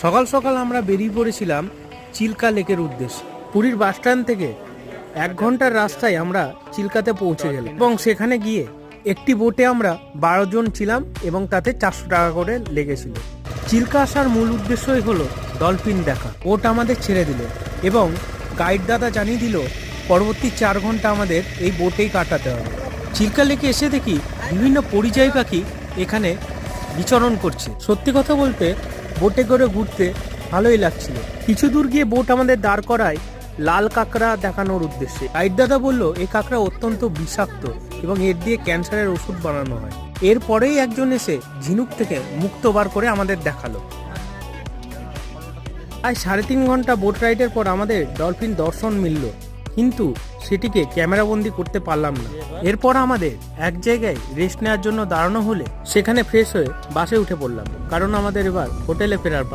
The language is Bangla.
সকাল সকাল আমরা বেরিয়ে পড়েছিলাম চিল্কা লেকের উদ্দেশ্যে। পুরীর বাস স্ট্যান্ড থেকে 1 ঘন্টার রাস্তায় আমরা চিল্কাতে পৌঁছে গেলাম এবং সেখানে গিয়ে একটি বোটে আমরা 12 জন ছিলাম এবং তাতে 400 টাকা করে লেগেছিল। চিল্কা আসার মূল উদ্দেশ্যই হলো ডলফিন দেখা। বোট আমাদের ছেড়ে দিল এবং গাইড দাদা জানিয়ে দিল পরবর্তী 4 ঘন্টা আমাদের এই বোটেই কাটাতে হবে। চিল্কা লেকে এসে দেখি বিভিন্ন পরিযায়ী পাখি এখানে বিচরণ করছে। সত্যি কথা বলতে বোটে করে ঘুরতে ভালোই লাগছিল। কিছু দূর গিয়ে বোট আমাদের দাঁড় করায় লাল কাঁকড়া দেখানোর উদ্দেশ্যে। গাইড দাদা বলল এই কাঁকড়া অত্যন্ত বিষাক্ত এবং এর দিয়ে ক্যান্সারের ওষুধ বানানো হয়। এরপরেই একজন এসে ঝিনুক থেকে মুক্তো বার করে আমাদের দেখালো। প্রায় 3.5 ঘন্টা বোট রাইডের পর আমাদের ডলফিন দর্শন মিলল, কিন্তু সেটিকে ক্যামেরাবন্দি করতে পারলাম না। এরপর আমাদের এক জায়গায় রেস্ট নেওয়ার জন্য দাঁড়ানো হলে সেখানে ফ্রেশ হয়ে বাসে উঠে পড়লাম, কারণ আমাদের এবার হোটেলে ফেরার পালা।